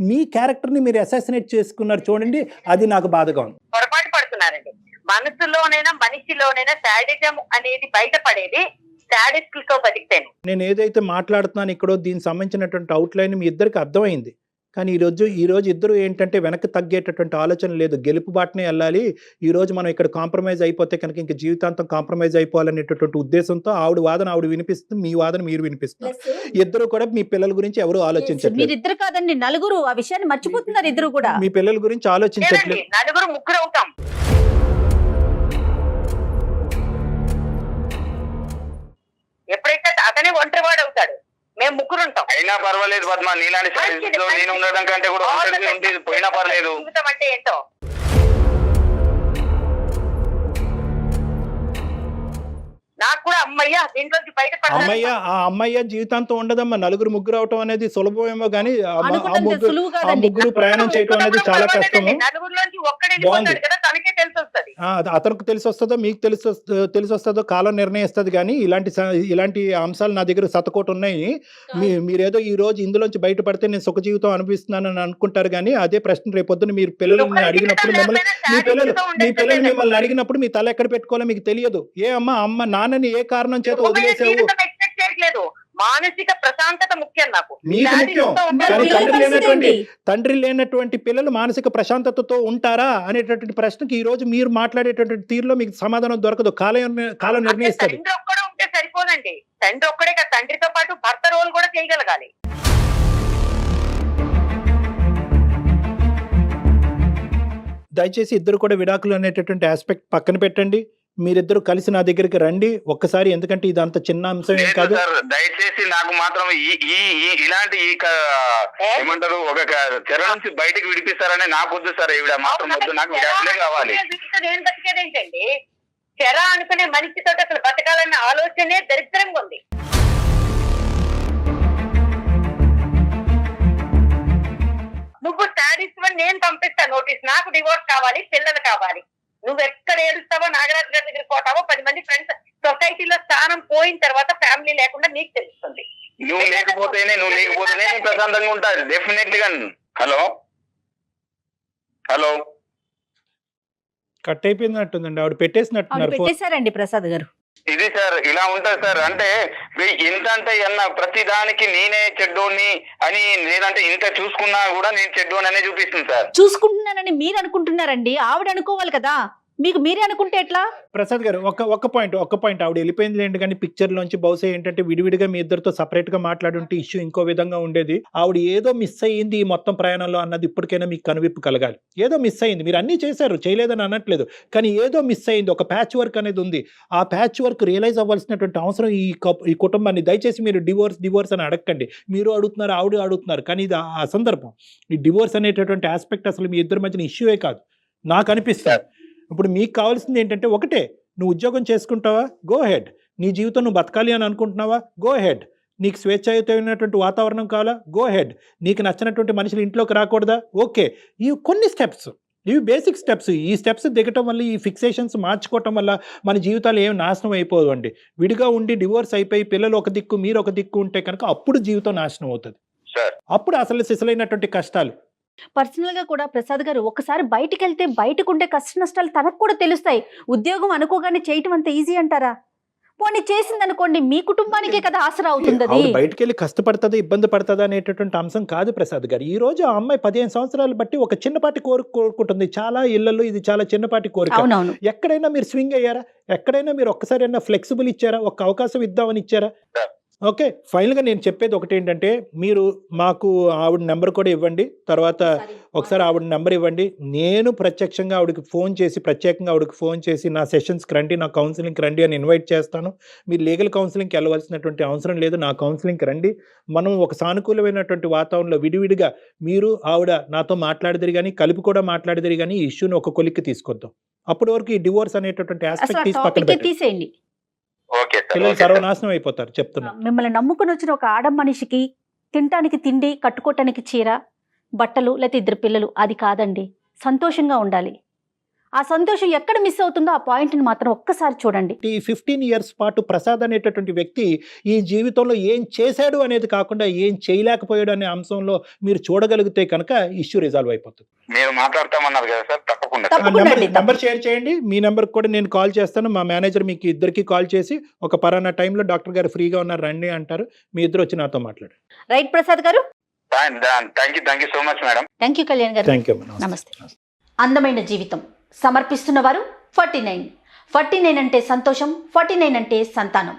మీ క్యారెక్టర్ని మీరు అసాసినేట్ చేసుకున్నారు చూడండి, అది నాకు బాధగా ఉంది. పొరపాటు పడుతున్నారండి. మనిషిలోనైనా శాడిజం అనేది బయటపడేది శాడిస్టులతో బతికితేనే. నేను ఏదైతే మాట్లాడుతున్నాను ఇక్కడో దీనికి సంబంధించినటువంటి అవుట్లైన్ మీ ఇద్దరికి అర్థమైంది. కానీ ఈరోజు ఇద్దరు ఏంటంటే వెనక్కి తగ్గేటటువంటి ఆలోచన లేదు, గెలుపు బాటనే వెళ్ళాలి. ఈరోజు మనం ఇక్కడ కాంప్రమైజ్ అయిపోతే కనుక ఇంక జీవితాంతం కాంప్రమైజ్ అయిపోవాలనేటటువంటి ఉద్దేశంతో ఆవిడ వాదన ఆవిడ వినిపిస్తుంది, మీ వాదన మీరు వినిపిస్తున్నారు. ఇద్దరు కూడా మీ పిల్లల గురించి ఎవరు ఆలోచించట్లేదు. మీరిద్దరు కాదండి, నలుగురు ఆ విషయాన్ని మర్చిపోతున్నారు. ఇద్దరు కూడా మీ పిల్లల గురించి ఆలోచించట్లేదు. నలుగురు ముగ్గురు అవుతాం. ఎప్పుడైతే అతనే ఒంటరివాడు అవుతాడు, మేము ముగ్గురు ఉంటాం. అయినా పర్వాలేదు పద్మ, నీలాంటి పరిస్థితిలో నేను ఉండడం కంటే కూడా ఒంటరిగా ఉండి పోయినా పర్లేదు. జీవితం అంటే ఏంటో నాకు కూడా అమ్మయ్య దీంట్లోంచి అమ్మయ్య ఆ అమ్మయ్య జీవితాంతం ఉండదమ్మా. నలుగురు ముగ్గురు అవటం అనేది సులభమేమో కానీ ఆ ముగ్గురు ప్రయాణం చేయటం అనేది చాలా కష్టము. నలుగురులోంచి ఒక్కడే కదా, తనకే తెలిసి వస్తుంది. అతనికి తెలిసి వస్తుందో మీకు తెలిసి వస్తుందో కాలం నిర్ణయిస్తుంది. కానీ ఇలాంటి అంశాలు నా దగ్గర శతకోటి ఉన్నాయి. మీరేదో ఈ రోజు ఇందులోంచి బయటపడితే నేను సుఖ జీవితం అనిపిస్తున్నానని అనుకుంటారు. కానీ అదే ప్రశ్న రేపొద్దున మీరు పిల్లల్ని అడిగినప్పుడు మీ పిల్లలు మిమ్మల్ని అడిగినప్పుడు మీ తల ఎక్కడ పెట్టుకోవాలో మీకు తెలియదు. ఏ అమ్మ నాన్నని ఏ కారణం చేత వదిలేసావు? మానసిక ప్రశాంతత ముఖ్యం నాకు. మీకు ముఖ్యం. కానీ తండ్రి లేనటువంటి పిల్లలు మానసిక ప్రశాంతతతో ఉంటారా అనేటటువంటి ప్రశ్నకి ఈ రోజు మీరు మాట్లాడేటటువంటి తీరులో మీకు సమాధానం దొరకదు. కాలం నిర్ణయిస్తుంది. తండ్రి ఒక్కడే ఉంటే సరిపోదండి. తండ్రి ఒక్కడే కదా, తండ్రితో పాటు భర్త రోల్ కూడా చేయగలగాలి. దయచేసి ఇద్దరు కూడా విడాకులు అనేటటువంటి ఆస్పెక్ట్ పక్కన పెట్టండి. మీరిద్దరు కలిసి నా దగ్గరికి రండి ఒక్కసారి. ఎందుకంటే ఇది అంత చిన్న అంశం ఏం కాదు. దయచేసి నాకు మాత్రం ఇలాంటి ఏమంటారు ఒక చెర నుంచి బయటకు విడిపిస్తారని నాకు వద్దు సార్. ఈవిడ మాత్రం వద్దు, నాకు విడాకులే కావాలి. నేను బతికేదేంటండి? చెర అనుకునే మనిషితో అసలు బతకాలన్న ఆలోచనే దరిద్రంగా ఉంది. నువ్వు శారీస్ నేను పంపిస్తాను నోటీస్, నాకు డివోర్స్ కావాలి, పిల్లలు కావాలి. నువ్వు ఎక్కడ ఏడుస్తావో, నాగరాజు గారి దగ్గర పోతావో, 10 మంది ఫ్రెండ్స్ సొసైటీలో స్థానం పోయిన తర్వాత ఫ్యామిలీ లేకుండా నీకు తెలుస్తుంది. నువ్వు లేకపోతేనే ప్రశాంతంగా ఉంటాను డెఫినెట్లీగా. హలో కట్ అయిపోయినట్టుందండి, ఆవిడ పెట్టేసినట్టున్నారు. ప్రసాద్ గారు ఇది సార్ ఇలా ఉంటుంది సార్. అంటే ఇంత అంటే ప్రతి దానికి నేనే చెడ్డోని అని, లేదంటే ఇంత చూసుకున్నా కూడా నేను చెడ్డోని అనే చూపిస్తుంది సార్. చూసుకుంటున్నానని మీరు అనుకుంటున్నారండి, ఆవిడ అనుకోవాలి కదా. మీకు మీరే అనుకుంటే ఎట్లా? ప్రసాద్ గారు ఒక్క పాయింట్ ఆవిడ వెళ్ళిపోయింది లేండి. కానీ పిక్చర్ లోంచి బహుశా ఏంటంటే విడివిడిగా మీ ఇద్దరితో సపరేట్ గా మాట్లాడుంటే ఇష్యూ ఇంకో విధంగా ఉండేది. ఆవిడ ఏదో మిస్ అయ్యింది ఈ మొత్తం ప్రయాణంలో అన్నది ఇప్పటికైనా మీకు కనువిప్పు కలగాలి. ఏదో మిస్ అయ్యింది, మీరు అన్ని చేశారు, చేయలేదని అనట్లేదు, కానీ ఏదో మిస్ అయ్యింది. ఒక ప్యాచ్ వర్క్ అనేది ఉంది. ఆ ప్యాచ్ వర్క్ రియలైజ్ అవ్వాల్సినటువంటి అవసరం ఈ కుటుంబాన్ని. దయచేసి మీరు డివోర్స్ అని అడగండి. మీరు అడుగుతున్నారు, ఆవిడ అడుగుతున్నారు, కానీ ఇది ఆ సందర్భం. ఈ డివోర్స్ అనేటటువంటి ఆస్పెక్ట్ అసలు మీ ఇద్దరి మధ్యన ఇష్యూయే కాదు నాకు అనిపిస్తుంది. ఇప్పుడు మీకు కావాల్సింది ఏంటంటే ఒకటే, నువ్వు ఉద్యోగం చేసుకుంటావా, గో హెడ్. నీ జీవితం నువ్వు బతకాలి అని అనుకుంటున్నావా, గో హెడ్. నీకు స్వేచ్ఛాయుతమైనటువంటి వాతావరణం కావాలా, గో హెడ్. నీకు నచ్చినటువంటి మనుషులు ఇంట్లోకి రాకూడదా, ఓకే. ఇవి కొన్ని స్టెప్స్, ఇవి బేసిక్ స్టెప్స్. ఈ స్టెప్స్ దిగటం వల్ల, ఈ ఫిక్సేషన్స్ మార్చుకోవటం వల్ల మన జీవితాలు ఏమి నాశనం అయిపోవండి. విడిగా ఉండి డివోర్స్ అయిపోయి పిల్లలు ఒక దిక్కు మీరు ఒక దిక్కు ఉంటే కనుక అప్పుడు జీవితం నాశనం అవుతుంది. అప్పుడు అసలు సిసలైనటువంటి కష్టాలు. పర్సనల్ గా కూడా ప్రసాద్ గారు ఒకసారి బయటికి వెళ్తే బయటకు ఉండే కష్ట నష్టాలు తనకు కూడా తెలుస్తాయి. ఉద్యోగం అనుకోగానే చేయటం అంత ఈజీ అంటారా? పోనీ చేసింది అనుకోండి, మీ కుటుంబానికే కదా ఆసరా అవుతుంది. బయటికి వెళ్ళి కష్టపడుతుందా ఇబ్బంది పడుతుందా అనేటటువంటి అంశం కాదు ప్రసాద్ గారు. ఈ రోజు ఆ అమ్మాయి 15 సంవత్సరాలు బట్టి ఒక చిన్నపాటి కోరుకుంటుంది. చాలా ఇళ్లలో ఇది చాలా చిన్నపాటి కోరిక. ఎక్కడైనా మీరు స్వింగ్ అయ్యారా? ఎక్కడైనా మీరు ఒక్కసారి ఫ్లెక్సిబుల్ ఇచ్చారా? ఒక్క అవకాశం ఇద్దామని ఇచ్చారా? ఓకే, ఫైనల్గా నేను చెప్పేది ఒకటి ఏంటంటే, మీరు మాకు ఆవిడ నెంబర్ కూడా ఇవ్వండి. తర్వాత ఒకసారి ఆవిడ నెంబర్ ఇవ్వండి. నేను ప్రత్యక్షంగా ఆవిడకి ప్రత్యేకంగా ఆవిడకి ఫోన్ చేసి నా సెషన్స్కి రండి, నా కౌన్సిలింగ్కి రండి అని ఇన్వైట్ చేస్తాను. మీరు లీగల్ కౌన్సిలింగ్కి వెళ్ళవలసినటువంటి అవసరం లేదు, నా కౌన్సిలింగ్కి రండి. మనం ఒక సానుకూలమైనటువంటి వాతావరణంలో విడివిడిగా మీరు ఆవిడ నాతో మాట్లాడిదిరి కానీ, కలిపి కూడా మాట్లాడిదిరి కానీ, ఈ ఇష్యూని ఒక కొలిక్కి తీసుకొద్దాం. అప్పటి వరకు ఈ డివోర్స్ అనేటటువంటి ఆస్పెక్ట్ తీసి పక్కన తీసేయండి. పిల్లలు సర్వనాశనం అయిపోతారు చెప్తున్నా. మిమ్మల్ని నమ్ముకుని వచ్చిన ఒక ఆడ మనిషికి తినటానికి తిండి, కట్టుకోవటానికి చీర, బట్టలు, లేకపోతే 2 పిల్లలు, అది కాదండి. సంతోషంగా ఉండాలి. ఆ సంతోషం ఎక్కడ మిస్ అవుతుందో ఆ పాయింట్ని మాత్రం ఒక్కసారి చూడండి. ఈ 15 years పాటు ప్రసాద్ అనేటటువంటి వ్యక్తి ఈ జీవితంలో ఏం చేశాడు అనేది కాకుండా ఏం చేయలేకపోయాడు అనే అంశంలో మీరు చూడగలిగితే కనుక ఇష్యూ రిజాల్వ్ అయిపోతుంది. మీరు మాట్లాడతామన్నారు కదా సార్, తప్పకుండా నెంబర్ షేర్ చేయండి. మీ నెంబర్ కూడా నేను కాల్ చేస్తాను. మా మేనేజర్ మీకు ఇద్దరికి కాల్ చేసి ఒక పలానా టైంలో డాక్టర్ గారు ఫ్రీగా ఉన్నారు రండి అంటారు. మీ ఇద్దరు వచ్చి నాతో మాట్లాడారు. రైట్ ప్రసాద్ గారు? Fine, thank you so much madam. Thank you Kalyan గారు. Thank you. నమస్తే. అందమైన జీవితం సమర్పిస్తున్నవారు 49 అంటే సంతోషం, 49 అంటే సంతానం.